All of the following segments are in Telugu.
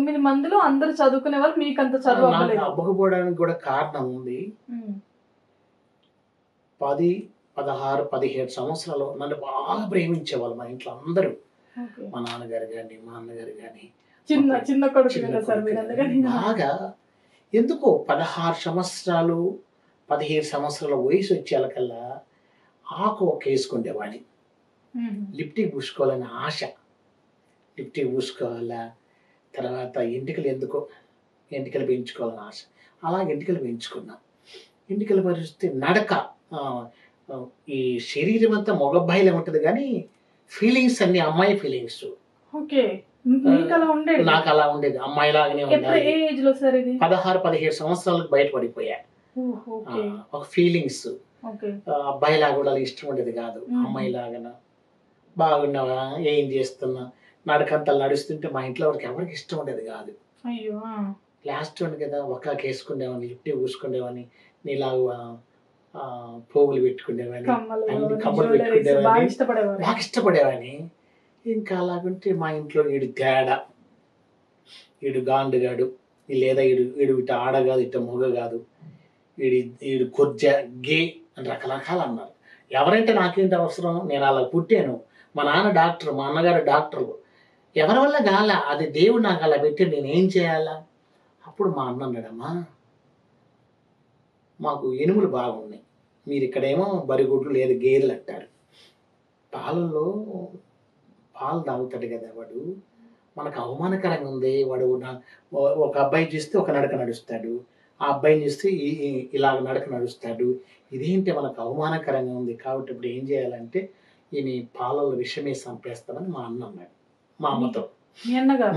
9 మందిలో అందరూ చదువుకునే వాళ్ళు, మీకంత చదువు నాకు అవ్వలేదు. అవ్వకపోవడానికి కూడా కారణం ఉంది. హ్మ్. 10, 16, 17 సంవత్సరాలు నన్ను బాగా ప్రేమించేవాళ్ళు మా ఇంట్లో అందరూ. ఓకే. మా నాన్నగారు గాని, మా అన్నగారు గాని, చిన్న మా చిన్న కొడుకు చిన్న కదా సార్ కొడుకు మీరు, గాని అందుకని. బాగా ఎందుకో 16 సంవత్సరాలు, 17 సంవత్సరాల వయసు వచ్చేలకల్లా ఆకు ఒకేసుకునేవాడిని. హుహు. లిప్టిక్ పూసుకోవాలని ఆశ. లిప్టిక్ పూసుకోవాలా, తర్వాత ఎంటికలు ఎందుకో ఎంటికలు పెంచుకోవాలని ఆశ. అలా ఎంటికలు పెంచుకున్నా. ఎంటికలు పరిస్థితి నడక ఈ శరీరం అంతా మగబ్బాయిలే ఉంటది కానీ ఫీలింగ్స్ అన్ని అమ్మాయి ఫీలింగ్స్. ఓకే. మీకలా ఉండేది? నాకు అలా ఉండేది, అమ్మాయిలాగానే ఎప్పుడు, ఉండాలి. ఏ ఏజ్ లో సార్ ఇది? 16, 17 సంవత్సరాలకు బయటపడిపోయా. ఓకే. ఒక ఫీలింగ్స్ ఓకే. అబ్బాయిలాగా కూడా ఇష్టం ఉండేది కాదు, అమ్మాయిలాగా. బాగున్నావా, ఏం చేస్తున్నా, నడకంతా నడుస్తుంటే మా ఇంట్లో ఎవరికి ఇష్టం ఉండేది కాదు. అయ్యో. లాస్ట్ వన్ కదా, ఒక్క కేసుకునేవాడిని, లిఫ్ట్ పూసుకునేవాడిని, నీలాగా పోగులు పెట్టుకునేవాడిని, అన్ని కమ్మలు పెట్టుకునేవాడిని, బాగా ఇష్టపడేవాడిని. ఇంకా అలాగుంటే మా ఇంట్లో వీడు తేడా, వీడు గాండుగాడు, లేదా వీడు ఇట ఆడ కాదు, ఇట మొగ కాదు, వీడు కొజ్జ, గే అని రకరకాలు అన్నారు. ఎవరంటే నాకేంటి అవసరం, నేను అలా పుట్టాను. మా నాన్న డాక్టర్, మా అన్నగారు డాక్టర్లు, ఎవరి వల్ల కాల, అది దేవుడు నాకు అలా పెట్టి నేనేం చేయాలా. అప్పుడు మా అన్న అన్నాడమ్మా, మాకు ఎనుములు బాగున్నాయి, మీరు ఇక్కడేమో బరిగుడ్లు లేదు గేదెలు అంటారు. పాలల్లో పాలు తాగుతాడు కదా వాడు, మనకు అవమానకరంగా ఉంది. వాడు ఒక అబ్బాయి చూస్తే ఒక నడక నడుస్తాడు, ఆ అబ్బాయిని చూస్తే ఇలాగ నడక నడుస్తాడు. ఇదేంటి మనకు అవమానకరంగా ఉంది. కాబట్టి ఇప్పుడు ఏం చేయాలంటే ఈయన పాలలో విషమేసి చంపేస్తామని మా అన్న అన్నాడు. మా అమ్మతో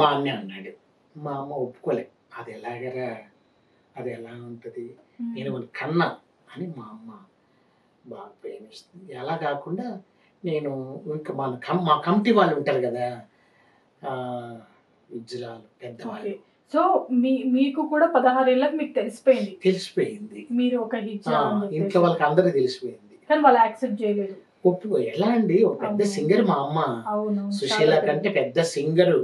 మా అన్న అన్నాడు. మా అమ్మ ఒప్పుకోలే. అది ఎలాగరా, అది ఎలా ఉంటుంది, నేను కన్నా అని మా అమ్మ బాగా ప్రేమిస్తుంది. ఎలా కాకుండా నేను ఇంకా మా కమిటీ వాళ్ళు ఉంటారు కదా, విజ్రాలు పెద్దవాళ్ళు. సో మీకు కూడా 16 ఏళ్ళకి మీకు తెలిసిపోయింది మీరు ఒక ఇంట్లో వాళ్ళకి అందరికి తెలిసిపోయింది. కానీ వాళ్ళు యాక్సెప్ట్ చేయలేదు. ఒప్పుకో ఎలా అండి, ఒక పెద్ద సింగర్ మా అమ్మ, సుశీల కంటే పెద్ద సింగరు.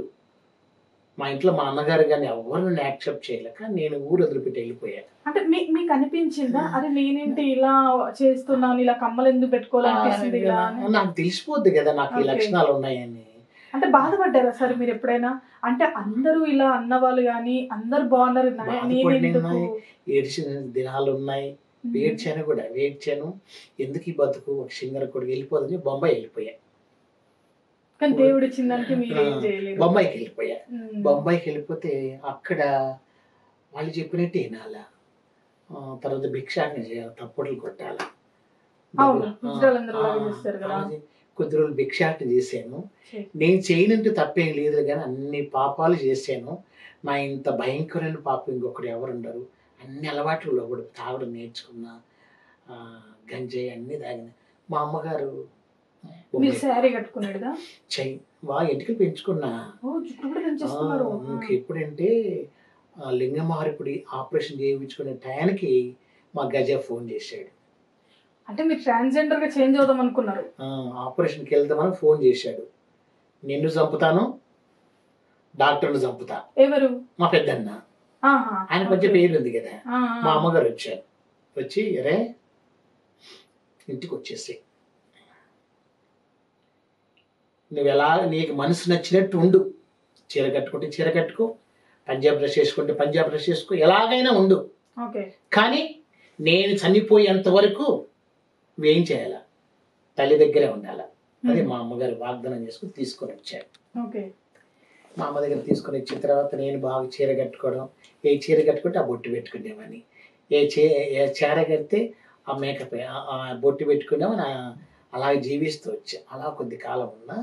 మా ఇంట్లో మా అన్నగారు కానీ ఎవరు నన్ను యాక్సెప్ట్ చేయలేక నేను ఊరు వదిలిపెట్టి వెళ్ళిపోయాను. అంటే మీకు అనిపించిందా, అరే నేనేంటి ఇలా చేస్తున్నాను, ఇలా కమ్మలు ఎందుకు పెట్టుకోవాలనిపిస్తుంది ఇలా? నాకు తెలిసిపోద్ది కదా నాకు ఈ లక్షణాలు ఉన్నాయని. అంటే బాధపడ్డారా సార్ మీరు ఎప్పుడైనా? అంటే అందరూ ఇలా అన్నవాళ్ళు కానీ అందరు బాగున్నారు, ఏడ్చిన దినాలు ఉన్నాయి. ఏడ్చాను ఎందుకు ఈ బతుకు, ఒక సింగర్ కూడా వెళ్ళిపోదని బొంబాయి వెళ్ళిపోయా. కానీ దేవుడు ఇచ్చిన దానికి మీరేం చేయలేదు. బొంబాయికి వెళ్ళిపోయా. బొంబాయికి వెళ్ళిపోతే అక్కడ వాళ్ళు చెప్పినట్టు వినాలా, తర్వాత భిక్షాటన చేయాలి, తప్పుడులు కొట్టాలా. కొద్ది రోజులు భిక్షాటన చేశాను. నేను చేయనంటూ తప్పేం లేదు కానీ అన్ని పాపాలు చేశాను. నా ఇంత భయంకరమైన పాపం ఇంకొకరు ఎవరుండరు. అన్ని అలవాట్లు కూడా తాగడం నేర్చుకున్నా, గంజాయి అన్ని తాగిన. మా అమ్మగారు ఎంటికలు పెంచుకున్నా. ఎప్పుడంటే లింగమార్పిడి ఆపరేషన్ చేయించుకునే టయానికి మా గజ ఫోన్ చేశాడు. అంటే మీరు ట్రాన్స్జెండర్ గా చేంజ్ అవుదాం అనుకున్నారు? ఆపరేషన్కి వెళ్తామని ఫోన్ చేశాడు. నిన్ను చంపుతాను, డాక్టర్ను చంపుతా. ఎవరు? మా పెద్దన్న. ఆయన కొంచెం పేరు ఉంది కదా. మా అమ్మగారు వచ్చారు. వచ్చి అరే ఇంటికి వచ్చేసి నువ్వు ఎలా నీకు మనసు నచ్చినట్టు ఉండు, చీర కట్టుకుంటే చీర కట్టుకో, పంజాబ్ డ్రెస్ వేసుకుంటే పంజాబ్ డ్రెస్ వేసుకో, ఎలాగైనా ఉండు, కానీ నేను చనిపోయేంత వరకు నువ్వేం చేయాలా, తల్లి దగ్గరే ఉండాలా. అది మా అమ్మగారు వాగ్దానం చేసుకుని తీసుకొని వచ్చారు. మా అమ్మ దగ్గర తీసుకొని వచ్చిన తర్వాత నేను బాగా చీర కట్టుకోవడం, ఏ చీర కట్టుకుంటే ఆ బొట్టు పెట్టుకునేవాడిని, ఏ చీర కడితే ఆ మేకప్ ఆ బొట్టు పెట్టుకునేవాడిని. అలాగే జీవిస్తూ వచ్చా. అలా కొద్ది కాలం ఉన్నా